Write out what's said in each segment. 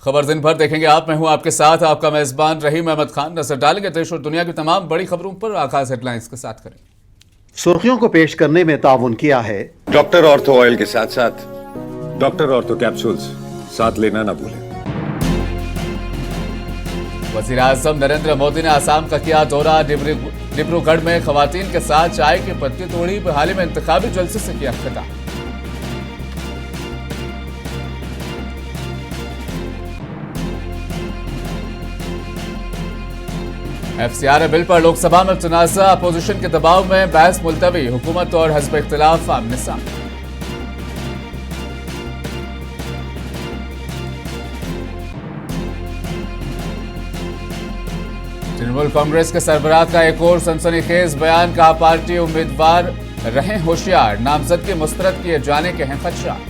खबर दिन भर देखेंगे आप। मैं हूं आपके साथ, आपका मेजबान रहीम अहमद खान। नजर डालेंगे देश और दुनिया की तमाम बड़ी खबरों पर। आगाज हेडलाइंस के साथ करें। सुर्खियों को पेश करने में ताउन किया है डॉक्टर ऑर्थो ऑयल के साथ साथ डॉक्टर ऑर्थो कैप्सूल्स साथ लेना ना भूलें। वजीर आजम नरेंद्र मोदी ने आसाम का किया दौरा। डिब्रूगढ़ में खवातीन के साथ चाय की पत्ती तोड़ी। हाल ही में इंतखाबी जलसे से किया खिताब। एफसीआर बिल पर लोकसभा में तनाज़ा। अपोजिशन के दबाव में बहस मुलतवी। हुकूमत और हिज़्ब इख्तिलाफ आमने सामने। तृणमूल कांग्रेस के सरबराह का एक और सनसनीखेज बयान। कहा पार्टी उम्मीदवार रहें होशियार, नामजदगी मुस्तरद किए जाने के हैं खदशात।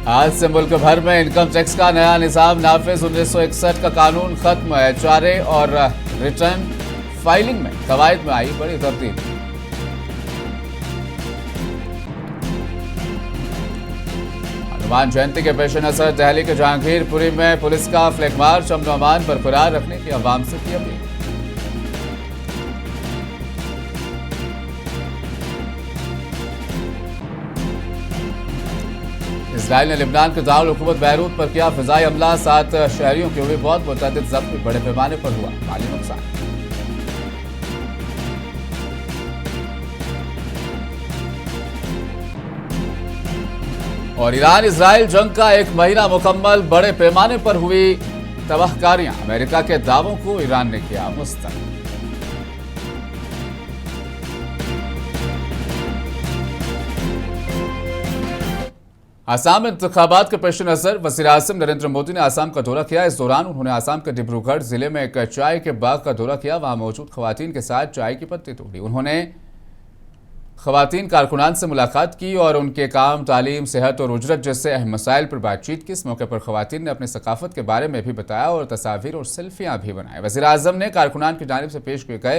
आज से मुल्क भर में इनकम टैक्स का नया निजाम नाफिज। 1961 का कानून खत्म। HRA और रिटर्न फाइलिंग में कवायद में आई बड़ी तब्दीली। हनुमान जयंती के पेश नजर दिल्ली के जहांगीरपुरी में पुलिस का फ्लैग मार्च। अमन अमान बरकरार रखने की अवाम से की अपील। इसराइल ने लिबनान के दारुल हुकूमत बैरूत पर किया फिजाई हमला। 7 शहरियों की हुई बहुत मुतअद्दिद जख्मी। बड़े पैमाने पर हुआ माली नुकसान। और ईरान इजराइल जंग का 1 महीना मुकम्मल। बड़े पैमाने पर हुई तबाहकारियां। अमेरिका के दावों को ईरान ने किया मुस्तरद। आसाम इंतखाबात के पेश नजर वज़ीर आज़म नरेंद्र मोदी ने आसाम का दौरा किया। इस दौरान उन्होंने आसाम के डिब्रूगढ़ जिले में एक चाय के बाग का दौरा किया। वहां मौजूद खवातीन के साथ चाय की पत्ती तोड़ी। उन्होंने खवातीन कारकुनान से मुलाकात की और उनके काम, तालीम, सेहत और उजरत जैसे अहम मसाइल पर बातचीत की। इस मौके पर खवातीन ने अपनी सकाफत के बारे में भी बताया और तस्वीर और सेल्फियां भी बनाई। वज़ीर आज़म ने कारकुनान की जानिब से पेश किए गए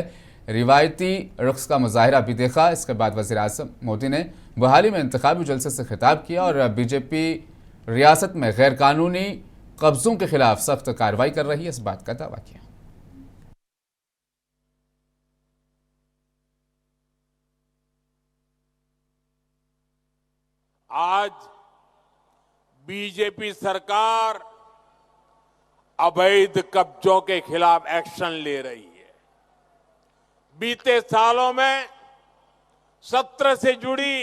रिवायती रक्स का मुजाहिरा भी देखा। इसके बाद वज़ीर आज़म मोदी ने बहाली में इंतखाबी जलसे से खिताब किया और बीजेपी रियासत में गैर कानूनी कब्जों के खिलाफ सख्त कार्रवाई कर रही है, इस बात का दावा किया। आज बीजेपी सरकार अवैध कब्जों के खिलाफ एक्शन ले रही है। बीते सालों में 17 से जुड़ी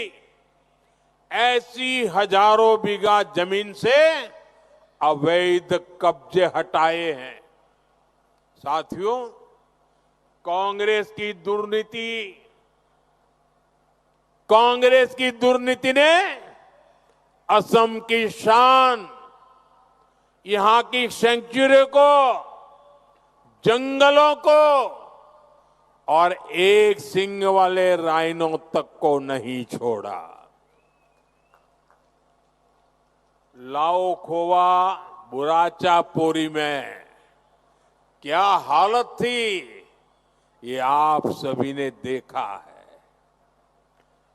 ऐसी हजारों बीघा जमीन से अवैध कब्जे हटाए हैं। साथियों, कांग्रेस की दुर्नीति ने असम की शान, यहां की सेंचुरी को, जंगलों को और एक सिंग वाले राइनो तक को नहीं छोड़ा। लाओ खोवा बुराचा पोरी में क्या हालत थी, ये आप सभी ने देखा है।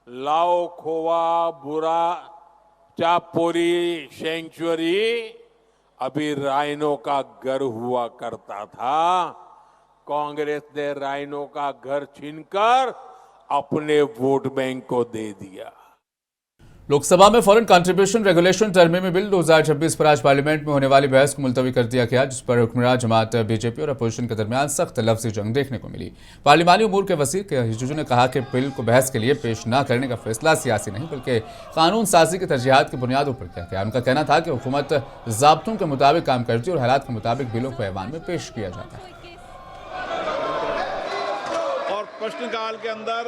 लाओ खोवा बुराचा पोरी सेंचुरी अभी राइनो का घर हुआ करता था। कांग्रेस ने राइनो का घर छीनकर अपने वोट बैंक को दे दिया। लोकसभा में फॉरेन कंट्रीब्यूशन रेगुलेशन तरमीमी बिल 2026 पर आज पार्लियामेंट में होने वाली बहस को मुलतवी कर दिया गया, जिस पर हुक्मरान जमात बीजेपी और अपोजिशन के दरमियान सख्त लफ्जी जंग देखने को मिली। पार्लिमानी उमूर के वज़ीर के हिजुजू ने कहा कि बिल को बहस के लिए पेश न करने का फैसला सियासी नहीं बल्कि कानून साजी की तरजीहात की बुनियादों पर किया गया। उनका कहना था कि हुकूमत ज़ाब्तों के मुताबिक काम करती है और हालात के मुताबिक बिलों को ऐवान में पेश किया जाता है। और प्रश्नकाल के अंदर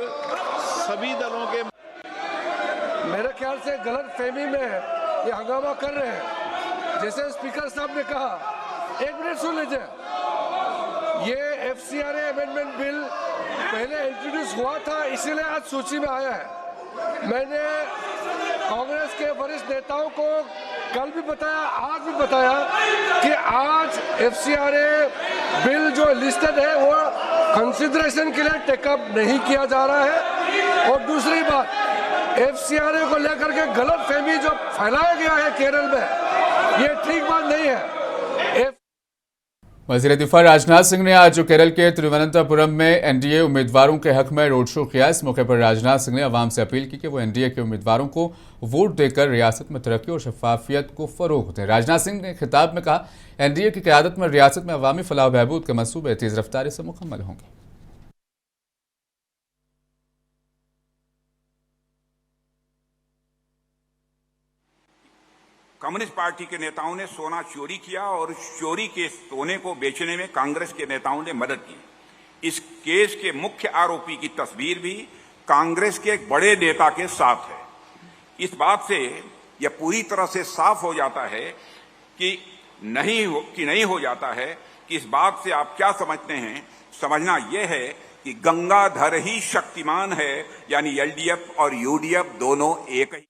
सभी दलों के मेरे ख्याल से गलत फहमी में ये हंगामा कर रहे हैं। जैसे स्पीकर साहब ने कहा, 1 मिनट सुन लीजिए, ये FCRA अमेंडमेंट बिल पहले इंट्रोड्यूस हुआ था, इसीलिए आज सूची में आया है। मैंने कांग्रेस के वरिष्ठ नेताओं को कल भी बताया, आज भी बताया कि आज FCRA बिल जो लिस्टेड है वो कंसिडरेशन के लिए टेकअप नहीं किया जा रहा है। और दूसरी बात, एफसीआरए को लेकर के गलत फहमी जो फैलाया गया है केरल में, ये ठीक बात नहीं है। वज़ीर दिफा राजनाथ सिंह ने आज केरल के तिरुवनंतपुरम में एनडीए उम्मीदवारों के हक में रोड शो किया। इस मौके पर राजनाथ सिंह ने आवाम से अपील की कि वो एनडीए के उम्मीदवारों को वोट देकर रियासत में तरक्की और शफाफियत को फरोग दें। राजनाथ सिंह ने खिताब में कहा, एनडीए की क़यादत में रियासत में अवामी फलाह बहबूद के मंसूबे तेज़ रफ्तारी से मुकम्मल होंगे। कम्युनिस्ट पार्टी के नेताओं ने सोना चोरी किया और चोरी के सोने को बेचने में कांग्रेस के नेताओं ने मदद की। इस केस के मुख्य आरोपी की तस्वीर भी कांग्रेस के एक बड़े नेता के साथ है। इस बात से यह पूरी तरह से साफ हो जाता है कि नहीं हो जाता है कि इस बात से आप क्या समझते हैं। समझना यह है कि गंगाधर ही शक्तिमान है, यानी एलडीएफ और यूडीएफ दोनों एक ही।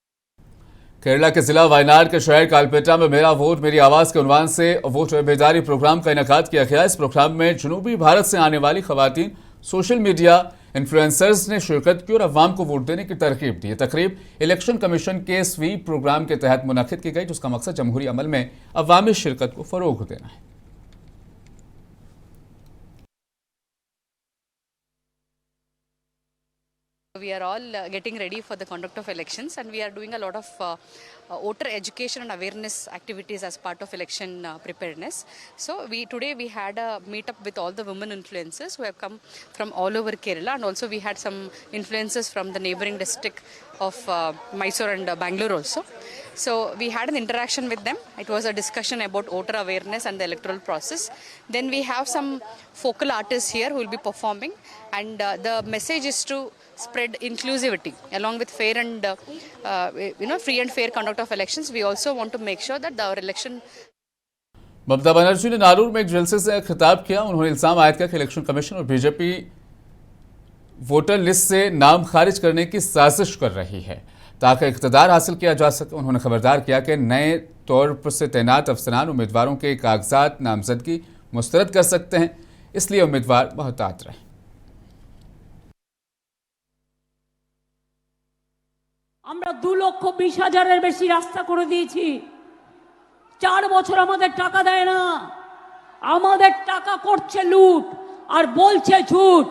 केरला के जिला वायनाड के शहर कालपेटा में मेरा वोट मेरी आवाज़ के उन्वान से वोट बेदारी प्रोग्राम का इनेकाद किया गया। इस प्रोग्राम में जनूबी भारत से आने वाली खवातीन, सोशल मीडिया इन्फ्लुएंसर्स ने शिरकत की और अवाम को वोट देने की तरकीब दी। तकरीब इलेक्शन कमीशन के स्वीप प्रोग्राम के तहत मुनक्किद की गई, जिसका मकसद जमहूरी अमल में अवामी शिरकत को फरोग देना है। We are all getting ready for the conduct of elections, and we are doing a lot of voter education and awareness activities as part of election preparedness. So today we had a meetup with all the women influencers who have come from all over Kerala, and also we had some influencers from the neighboring district of Mysore and Bangalore also. So we had an interaction with them. It was a discussion about voter awareness and the electoral process. Then we have some focal artists here who will be performing, and the message is to spread inclusivity along with fair and free and fair conduct of elections. We also want to make sure that our election. Mamata Banerjee ने नारूर में एक जलसे से खिताब किया। उन्होंने इल्जाम आयद किया कि इलेक्शन कमीशन और बीजेपी वोटर लिस्ट से नाम खारिज करने की साजिश कर रही है ताकि इक़्तिदार हासिल किया जा सके। उन्होंने खबरदार किया कि नए तौर पर से तैनात अफसरान उम्मीदवारों के कागजात नामजदगी मुस्तरद कर सकते हैं, इसलिए उम्मीदवार मोहतात रहें। আমরা 2,20,000-এর বেশি রাস্তা করে দিয়েছি। 4 বছর আমাদের টাকা দেয় না, আমাদের টাকা করছে লুট আর বলছে ঝুট,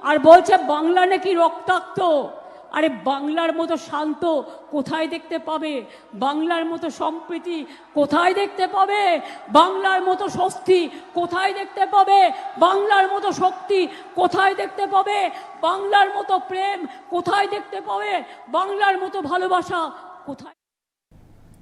আর বলছে বাংলা নাকি রক্তাক্ত। আরে বাংলার মতো শান্ত কোথায় দেখতে পাবে? বাংলার মতো সম্প্রীতি কোথায় দেখতে পাবে? বাংলার মতো স্বস্তি কোথায় দেখতে পাবে? বাংলার মতো শক্তি কোথায় দেখতে পাবে? বাংলার মতো প্রেম কোথায় দেখতে পাবে? বাংলার মতো ভালোবাসা কোথায়?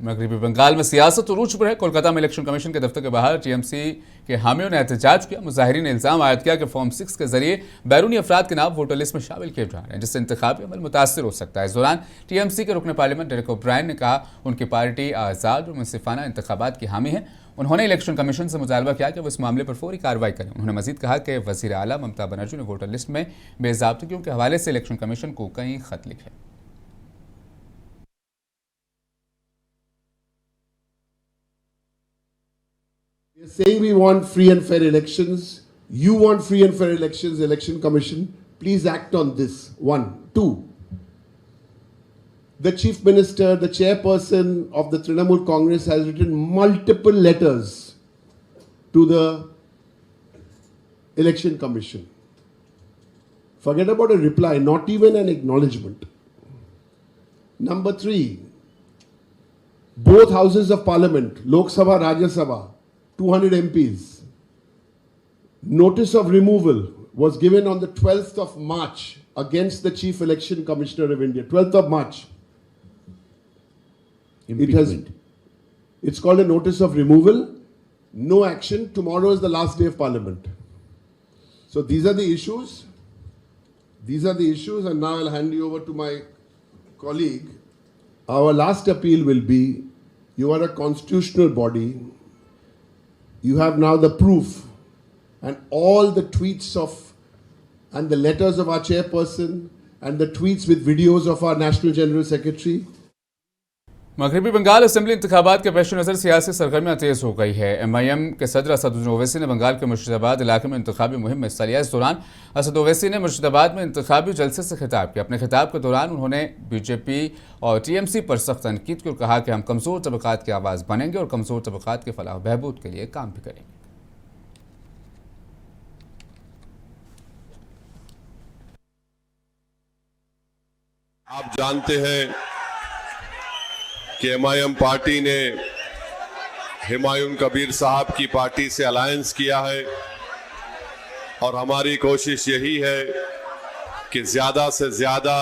मगरबी बंगाल में सियासत उरूज पर है। कोलकाता में इलेक्शन कमीशन के दफ्तर के बाहर टीएमसी के हामियों ने एहतजाज किया। मुजाहिरीन ने इल्जाम आयद किया कि फॉर्म 6 के जरिए बैरूनी अफराद के नाम वोटर लिस्ट में शामिल किए जा रहे हैं, जिससे इंतखाबी अमल मुतासर हो सकता है। इस दौरान टीएमसी के रुकन पार्लियामेंट डेरेक ओब्रायन ने कहा उनकी पार्टी आज़ाद और मुंसिफाना इंतखाबात की हामी है। उन्होंने इलेक्शन कमीशन से मुतालबा किया कि वो इस मामले पर फौरी कार्रवाई करें। उन्होंने मजीद कहा कि वज़ीर आला ममता बनर्जी ने वोटर लिस्ट में बेज़ाब्तगियों के हवाले से इलेक्शन कमीशन को कई खत लिखे। We're saying we want free and fair elections. You want free and fair elections, Election Commission. Please act on this. 1. 2. The Chief Minister, the chairperson of the Trinamool Congress has written multiple letters to the Election Commission. Forget about a reply, not even an acknowledgement. Number 3. Both houses of parliament, Lok Sabha, Rajya Sabha, 200 MPs. Notice of removal was given on the 12th of March against the Chief Election Commissioner of India. 12th of March. It's called a notice of removal. No action. Tomorrow is the last day of Parliament. So these are the issues. And now I'll hand you over to my colleague. Our last appeal will be, you are a constitutional body. You have now the proof and all the tweets and the letters of our chairperson and the tweets with videos of our National General Secretary. मगरबी Bengal assembly इंतखाबात के पेश नज़र सियासी सरगर्मियाँ तेज हो गई है। MIM के सदर असदुद्दीन ओवैसी ने बंगाल के मुर्शिदाबाद इलाके में इंतखाबी मुहिम में हिस्सा लिया। इस दौरान असद ओवैसी ने मुर्शिदाबाद में इंतखाबी जलसे से खिताब किया। अपने खिताब के दौरान उन्होंने BJP और TMC पर सख्त तनकीद की और कहा कि हम कमज़ोर तबक़ात की आवाज़ बनेंगे और कमज़ोर तबक़ात के फलाह बहबूद के लिए काम भी करेंगे। आप जानते हैं कि MIM पार्टी ने हुमायूं कबीर साहब की पार्टी से अलायंस किया है और हमारी कोशिश यही है कि ज़्यादा से ज़्यादा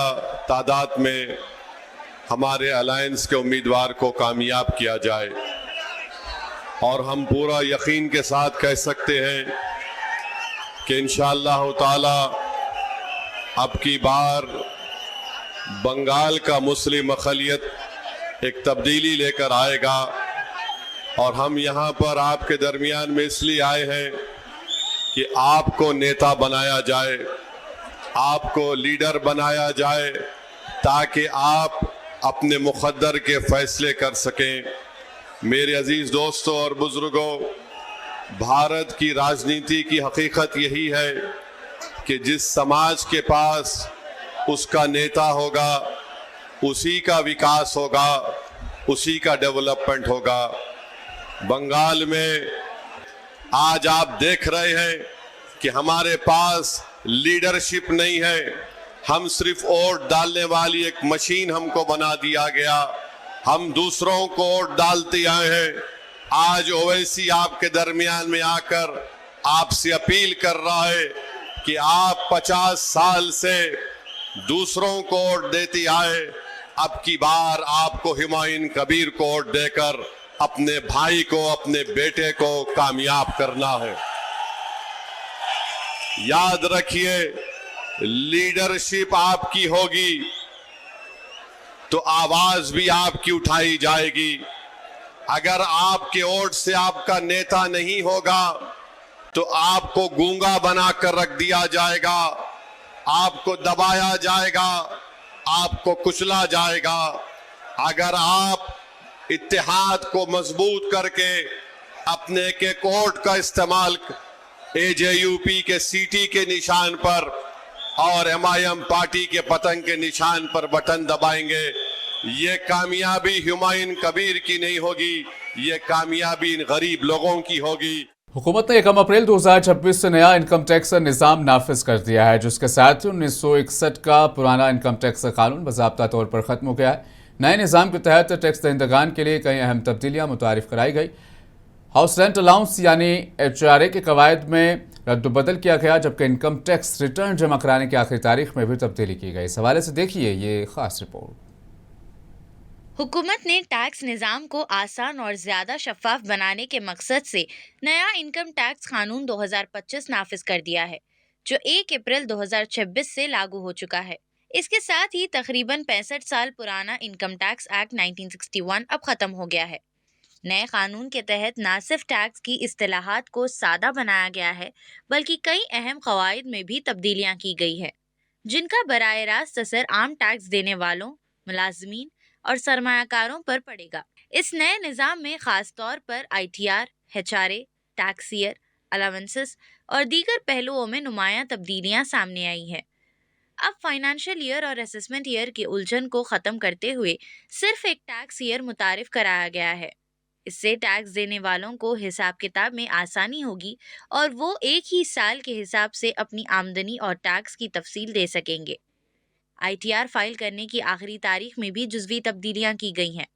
तादाद में हमारे अलायंस के उम्मीदवार को कामयाब किया जाए। और हम पूरा यकीन के साथ कह सकते हैं कि इंशाअल्लाह ताला अब की बार बंगाल का मुस्लिम अक़लियत एक तब्दीली लेकर आएगा। और हम यहाँ पर आपके दरमियान में इसलिए आए हैं कि आपको नेता बनाया जाए, आपको लीडर बनाया जाए, ताकि आप अपने मुक़द्दर के फैसले कर सकें। मेरे अजीज़ दोस्तों और बुज़ुर्गों, भारत की राजनीति की हकीकत यही है कि जिस समाज के पास उसका नेता होगा, उसी का विकास होगा, उसी का डेवलपमेंट होगा। बंगाल में आज आप देख रहे हैं कि हमारे पास लीडरशिप नहीं है, हम सिर्फ वोट डालने वाली एक मशीन हमको बना दिया गया। हम दूसरों को वोट डालते आए हैं। आज ओवैसी आपके दरमियान में आकर आपसे अपील कर रहा है कि आप 50 साल से दूसरों को वोट देते आए, अब की बार आपको हुमायूं कबीर को वोट देकर अपने भाई को, अपने बेटे को कामयाब करना है। याद रखिए, लीडरशिप आपकी होगी तो आवाज भी आपकी उठाई जाएगी। अगर आपके वोट से आपका नेता नहीं होगा तो आपको गूंगा बनाकर रख दिया जाएगा, आपको दबाया जाएगा, आपको कुचला जाएगा। अगर आप इत्तेहाद को मजबूत करके अपने के कोर्ट का इस्तेमाल AJUP के सीटी के निशान पर और MIM पार्टी के पतंग के निशान पर बटन दबाएंगे, ये कामयाबी हुमायूं कबीर की नहीं होगी, ये कामयाबी इन गरीब लोगों की होगी। हुकूमत ने 1 अप्रैल 2026 से नया इनकम टैक्स निज़ाम नाफिज कर दिया है, जिसके साथ ही 1961 का पुराना इनकम टैक्स कानून बाज़ाब्ता तौर पर ख़त्म हो गया है। नए निज़ाम के तहत टैक्स दहिंदगान के लिए कई अहम तब्दीलियाँ मुतारिफ कराई गई। हाउस रेंट अलाउंस यानी HRA के कवायद में रद्दबदल किया गया, जबकि इनकम टैक्स रिटर्न जमा कराने की आखिरी तारीख में भी तब्दीली की गई। इस हवाले से देखिए ये खास रिपोर्ट। हुकूमत ने टैक्स निज़ाम को आसान और ज़्यादा शफाफ बनाने के मकसद से नया इनकम टैक्स कानून 2025 नाफिज कर दिया है, जो 1 अप्रैल 2026 से लागू हो चुका है। इसके साथ ही तकरीबन 65 साल पुराना इनकम टैक्स एक्ट 1961 अब ख़त्म हो गया है। नए कानून के तहत न सिर्फ टैक्स की इस्तिलाहात को सादा बनाया गया है, बल्कि कई अहम क़वाइद में भी तब्दीलियाँ की गई है, जिनका बराह रास्त असर आम टैक्स देने वालों, मुलाजमीन और सरमायाकारों पर पड़ेगा। इस नए निज़ाम में ख़ास तौर पर ITR, HRA, tax year, allowances और दीगर पहलुओं में नुमायां तब्दीलियां सामने आई हैं। अब फाइनेंशियल ईयर और असेसमेंट ईयर की उलझन को ख़त्म करते हुए सिर्फ एक टैक्स ईयर मुतारिफ कराया गया है। इससे टैक्स देने वालों को हिसाब किताब में आसानी होगी और वो एक ही साल के हिसाब से अपनी आमदनी और टैक्स की तफसील दे सकेंगे। ITR फाइल करने की आखिरी तारीख में भी जुज़वी तब्दीलियां की गई हैं।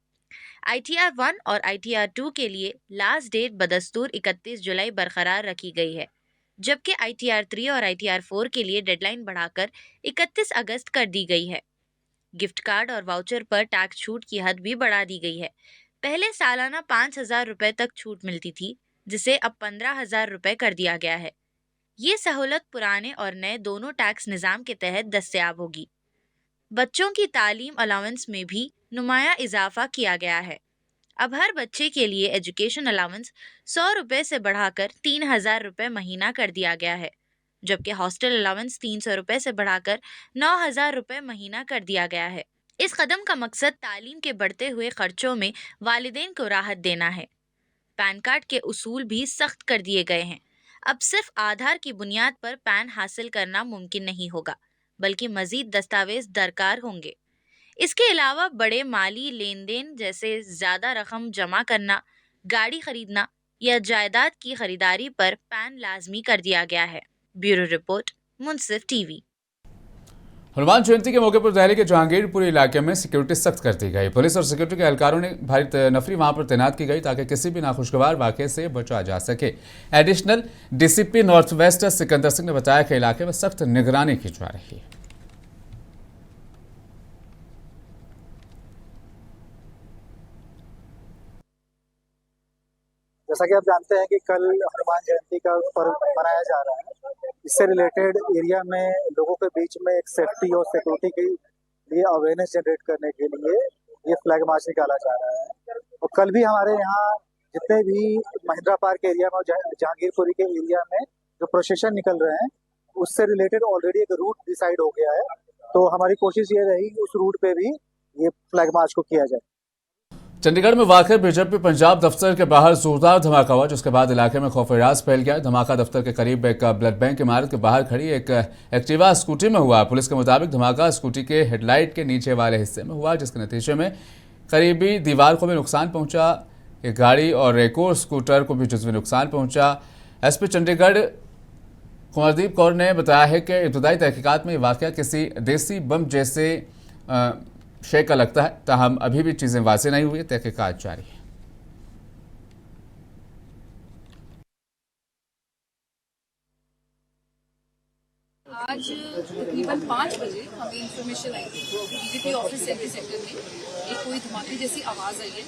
ITR 1 और ITR 2 के लिए लास्ट डेट बदस्तूर 31 जुलाई बरकरार रखी गई है, जबकि ITR 3 और ITR 4 के लिए डेडलाइन बढ़ाकर 31 अगस्त कर दी गई है। गिफ्ट कार्ड और वाउचर पर टैक्स छूट की हद भी बढ़ा दी गई है। पहले सालाना 5,000 रुपये तक छूट मिलती थी, जिसे अब 15,000 रुपये कर दिया गया है। ये सहूलत पुराने और नए दोनों टैक्स निज़ाम के तहत दस्तयाब होगी। बच्चों की तालीम अलाउंस में भी नुमाया इजाफा किया गया है। अब हर बच्चे के लिए एजुकेशन अलाउंस 100 रुपये से बढ़ाकर 3,000 रुपये महीना कर दिया गया है, जबकि हॉस्टल अलाउंस 300 रुपये से बढ़ाकर 9,000 रुपये महीना कर दिया गया है। इस कदम का मकसद तालीम के बढ़ते हुए खर्चों में वालिदैन को राहत देना है। पैन कार्ड के उसूल भी सख्त कर दिए गए हैं। अब सिर्फ आधार की बुनियाद पर पैन हासिल करना मुमकिन नहीं होगा, बल्कि मजीद दस्तावेज दरकार होंगे। इसके अलावा बड़े माली लेन देन जैसे ज़्यादा रकम जमा करना, गाड़ी खरीदना या जायदाद की खरीदारी पर पैन लाजमी कर दिया गया है। ब्यूरो रिपोर्ट, मुंसिफ टीवी। हनुमान जयंती के मौके पर दिल्ली के जहांगीरपुर इलाके में सिक्योरिटी सख्त कर दी गई। पुलिस और सिक्योरिटी के एहलकारों ने भारी नफरी वहां पर तैनात की गई ताकि किसी भी नाखुशगवार वाकये से बचा जा सके। Additional DCP north west Sikandar Singh ने बताया कि इलाके में सख्त निगरानी की जा रही है। जैसा कि आप जानते हैं कि कल हनुमान जयंती का पर्व मनाया जा रहा है। इससे रिलेटेड एरिया में लोगों के बीच में एक सेफ्टी और सिक्योरिटी के लिए अवेयरनेस जनरेट करने के लिए ये फ्लैग मार्च निकाला जा रहा है। और कल भी हमारे यहाँ जितने भी महिंद्रा पार्क एरिया में जहांगीरपुरी के एरिया में जो प्रोसेशन निकल रहे हैं उससे रिलेटेड ऑलरेडी एक रूट डिसाइड हो गया है। तो हमारी कोशिश ये रही कि उस रूट पे भी ये फ्लैग मार्च को किया जाए। चंडीगढ़ में वाक़ बीजेपी पंजाब दफ्तर के बाहर जोरदार धमाका हुआ, जिसके बाद इलाके में खौफराज फैल गया। धमाका दफ्तर के करीब एक ब्लड बैंक इमारत के बाहर खड़ी एक एक्टिवा स्कूटी में हुआ। पुलिस के मुताबिक धमाका स्कूटी के हेडलाइट के नीचे वाले हिस्से में हुआ, जिसके नतीजे में करीबी दीवार को भी नुकसान पहुंचा। एक गाड़ी और एक और स्कूटर को भी जुज़वी नुकसान पहुंचा। एसपी चंडीगढ़ कुंवरदीप कौर ने बताया है कि इब्तदाई तहकीकात में ये वाक़या किसी देसी बम जैसे शे का लगता है, ताहम अभी भी चीजें वाज़ेह नहीं हुई, तहकीकात जारी है। आज तकरीबन 5 बजे हमें इंफॉर्मेशन आई थी बीजेपी ऑफिस सेक्टर में एक कोई धमाके जैसी आवाज़ आई है।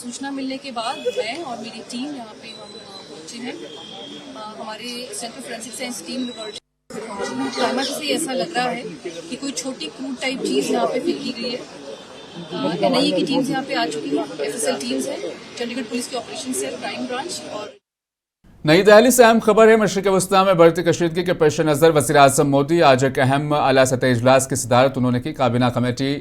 सूचना मिलने के बाद मैं और मेरी टीम यहाँ पे हम पहुंचे हैं। हमारे centre forensic science team timer से ऐसा लग रहा है कि कोई छोटी क्रूड टाइप चीज़ यहाँ पे फेंकी गई है। एनआईए की टीम्स यहाँ पे आ चुकी हैं, एफएसएल टीम्स हैं, चंडीगढ़ पुलिस के ऑपरेशन सेल, क्राइम ब्रांच। और नई दिल्ली से अहम खबर है। मशरिक़ वस्ता में बढ़ती कशीदगी के पेश नज़र वज़ीर आज़म मोदी आज एक अहम आला सतह इजलास की सदारत उन्होंने की। काबीना कमेटी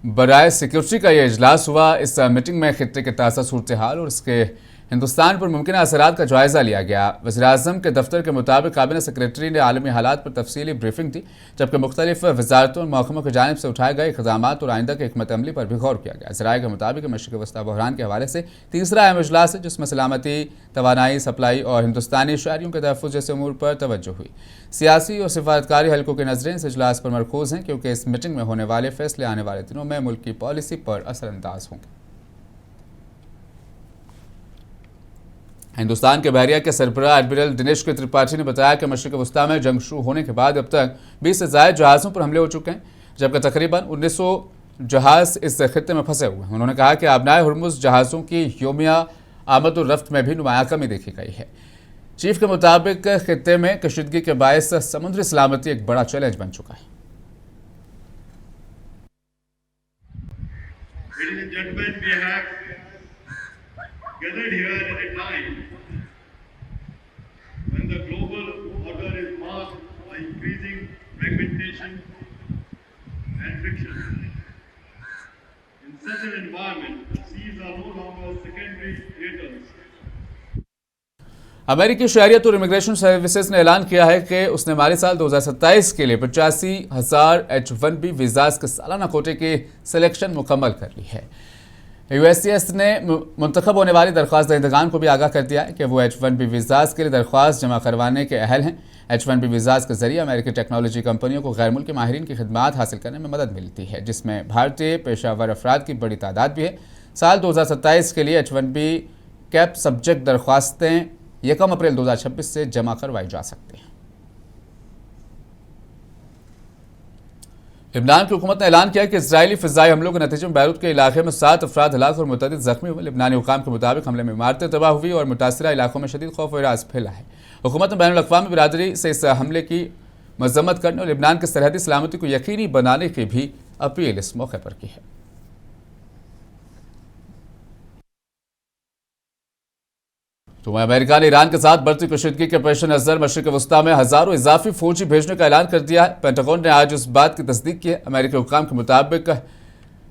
बराए सिक्योरिटी का यह इजलास हुआ। इस मीटिंग में खित्ते के ताज़ा सूरत हाल और इसके हिंदुस्तान पर मुमकिन असरात का जायज़ा लिया गया। वज़ीर आज़म के दफ्तर के मुताबिक काबीना सेक्रेटरी ने आलमी हालात पर तफसीली ब्रीफिंग दी, जबकि मुख्तलिफ वजारतों और महकमों की जानिब से उठाए गए इक़दाम और आइंदा के हिकमत अमली पर भी गौर किया गया। ज़राए के मुताबिक मशरिक़ वस्ता बहरान के हवाले से तीसरा अहम इजलास है, जिसमें सलामती, तवानाई, सप्लाई और हिंदुस्तानी शहरियों के तहफ़्फ़ुज़ जैसे अमूर पर तवज्जो हुई। सियासी और सिफारतकारी हलकों की नज़रें इस इजलास पर मरकूज़ हैं, क्योंकि इस मीटिंग में होने वाले फैसले आने वाले दिनों में मुल्क की पॉलिसी पर असरअंदाज होंगे। हिंदुस्तान के बहरिया के सरबराह एडमिरल दिनेश के त्रिपाठी ने बताया कि मशरिक़ वस्ता में जंग शुरू होने के बाद अब तक 20 से ज़ायद जहाज़ों पर हमले हो चुके हैं, जबकि तकरीबन 1900 जहाज़ इस खित्ते में फंसे हुए हैं। उन्होंने कहा कि आबनाए हुर्मुज़ जहाज़ों की योमिया आमद और रफ्त में भी नुमाया कमी देखी गई है। चीफ के मुताबिक खित्ते में कशीदगी के बायस समुद्री सलामती एक बड़ा चैलेंज बन चुका है। Gathered here at a time when the global order is marked by increasing fragmentation and friction. In such an environment, the seas are no longer secondary theaters. अमेरिकी शहरियत और इमिग्रेशन सर्विसेज ने ऐलान किया है कि उसने माली साल 2027 के लिए 85,000 H1B वीज़ाज के सालाना कोटे की सिलेक्शन मुकम्मल कर ली है। USCIS ने मुंतखब होने वाली दरख्वास्त दहिंदगान को भी आगाह कर दिया है कि वो H1B वीज़ाज के लिए दरख्वास्त जमा करवाने के अहल हैं। H1B वीज़ाज के जरिए अमेरिकी टेक्नोलॉजी कंपनियों को गैर मुल्की माहिरीन की खिदमात हासिल करने में मदद मिलती है, जिसमें भारतीय पेशावर अफराद की बड़ी तादाद भी है। साल 2027 के लिए H1B कैप सब्जेक्ट दरख्वास्तें 1 अप्रैल 2026 से जमा करवाई जा सकती हैं। लिबनान की हुकूमत ने ऐलान किया कि इजरायली फ़िज़ाई हमलों के नतीजे में बैरूत के इलाके में 7 अफराद हलाक और मुतअद्दिद ज़ख्मी हुए। लिबनानी हुकाम के मुताबिक हमले में इमारतें तबाह हुई और मुतासरा इलाकों में शदीद खौफ और इराज फैला है। हुकूमत ने बैनुल अक़वामी बिरादरी से इस हमले की मज़म्मत करने और लिबनान की सरहदी सलामती को यकीनी बनाने की भी अपील इस मौके पर की है। तो अमेरिका ने ईरान के साथ बढ़ती कशीदगी के पेश नज़र मशरिक़ वस्ता में हज़ारों इजाफी फौजी भेजने का ऐलान कर दिया है। पेंटागन ने आज इस बात की तस्दीक की है। अमेरिकी हुकाम के मुताबिक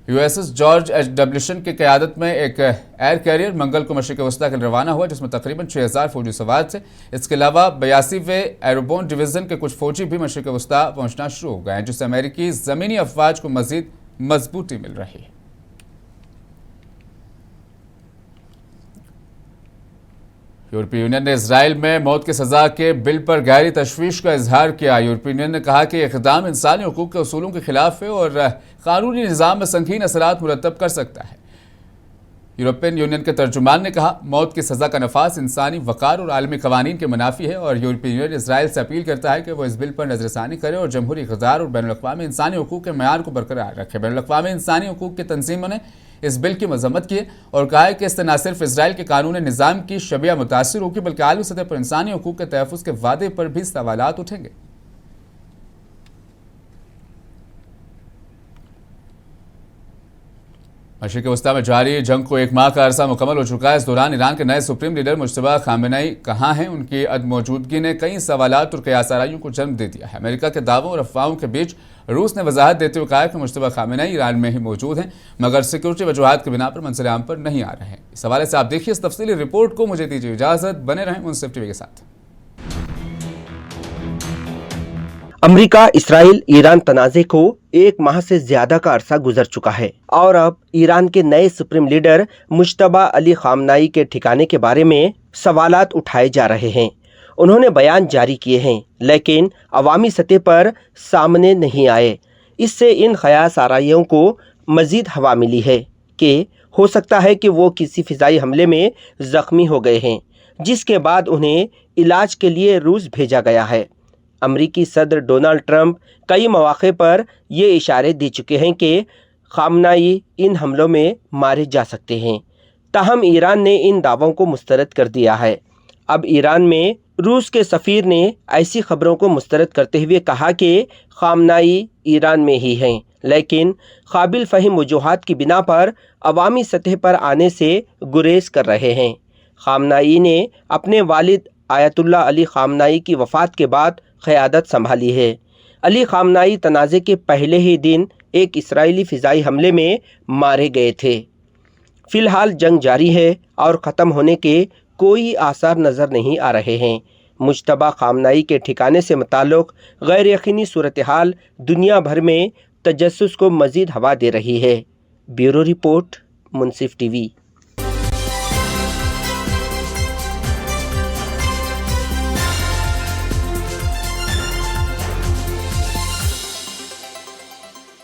यूएसएस जॉर्ज एच.डब्ल्यू. की क़यादत में एक एयर कैरियर मंगल को मशरिक़ वस्ता के लिए रवाना हुआ, जिसमें तकरीबन 6000 फौजी सवार थे। इसके अलावा 82वें एरोबोन डिवीज़न के कुछ फौजी भी मशरिक़ वस्ता पहुंचना शुरू हो गए हैं, जिससे अमेरिकी ज़मीनी अफवाज को मज़ीद मजबूती मिल रही है। यूरोपीय यूनियन ने इजराइल में मौत की सजा के बिल पर गहरी तशवीश का इजहार किया। यूरोपीय यूनियन ने कहा कि इक़दाम इंसानी हकूक़ के उसूलों के खिलाफ है और कानूनी निज़ाम में संगीन असरात मुरतब कर सकता है। यूरोपियन यूनियन के तर्जुमान ने कहा, मौत की सज़ा का नफाज इंसानी वक़ार और आलमी क़वानीन के मुनाफी है और यूरोपीय यूनियन इसराइल से अपील करता है कि वह इस बिल पर नज़रसानी करे और जमहूरी इक़्तिदार और बैनुल-अक़वामी इंसानी हकूक़ के मेयार को बरकरार रखे। बैनुल-अक़वामी इंसानी हकूक़ की तंजीमों ने इस बिल की मजम्मत की है और कहा है कि इससे न सिर्फ इसराइल के कानूनी निज़ाम की शबिया मुतासिर होगी, बल्कि आलमी सतह पर इंसानी हकूक़ के तहफ़्फ़ुज़ के वादे पर भी सवालात उठेंगे। मशरिक़ वस्ता में जारी जंग को एक माह का अरसा मुकम्मल हो चुका है। इस दौरान ईरान के नए सुप्रीम लीडर मुज्तबा खामेनेई कहाँ हैं? उनकी अदमौजूदगी ने कई सवालात और कयासाराइयों को जन्म दे दिया है। अमेरिका के दावों और अफवाहों के बीच रूस ने वजाहत देते हुए कहा कि मुज्तबा खामेनेई ईरान में ही मौजूद हैं, मगर सिक्योरिटी वजूहात की बिना पर मंजर-ए-आम पर नहीं आ रहे हैं। इस हवाले से आप देखिए इस तफसीली रिपोर्ट को। मुझे दीजिए इजाज़त, बने रहें मुंसिफ टीवी के साथ। अमेरिका इसराइल ईरान तनाज़े को एक माह से ज्यादा का अरसा गुजर चुका है और अब ईरान के नए supreme leader Mojtaba Ali Khamenei के ठिकाने के बारे में सवालात उठाए जा रहे हैं। उन्होंने बयान जारी किए हैं, लेकिन अवामी सतह पर सामने नहीं आए। इससे इन ख्यासाराइयों को मजीद हवा मिली है कि हो सकता है कि वो किसी फिजाई हमले में जख्मी हो गए हैं, जिसके बाद उन्हें इलाज के लिए रूस भेजा गया है। अमरीकी सदर डोनाल्ड ट्रंप कई मौक़े पर ये इशारे दे चुके हैं कि खामनाई इन हमलों में मारे जा सकते हैं। ताहम ईरान ने इन दावों को मुस्तरद कर दिया है। अब ईरान में रूस के सफ़ीर ने ऐसी खबरों को मुस्तरद करते हुए कहा कि खामनाई ईरान में ही हैं, लेकिन काबिल फ़हीम वजूहात की बिना पर अवामी सतह पर आने से गुरेज कर रहे हैं। खामनाई ने अपने वालिद आयतुल्ला अली खामनाई की वफ़ात के बाद क़यादत संभाली है। अली खामनाई तनाज़े के पहले ही दिन एक इस्राएली फ़िज़ाई हमले में मारे गए थे। फ़िलहाल जंग जारी है और ख़त्म होने के कोई आसार नज़र नहीं आ रहे हैं। मुज्तबा खामनाई के ठिकाने से मुताल्लिक़ गैर यकीनी सूरत हाल दुनिया भर में तजस्सुस को मज़ीद हवा दे रही है। ब्यूरो रिपोर्ट, मुंसिफ टीवी।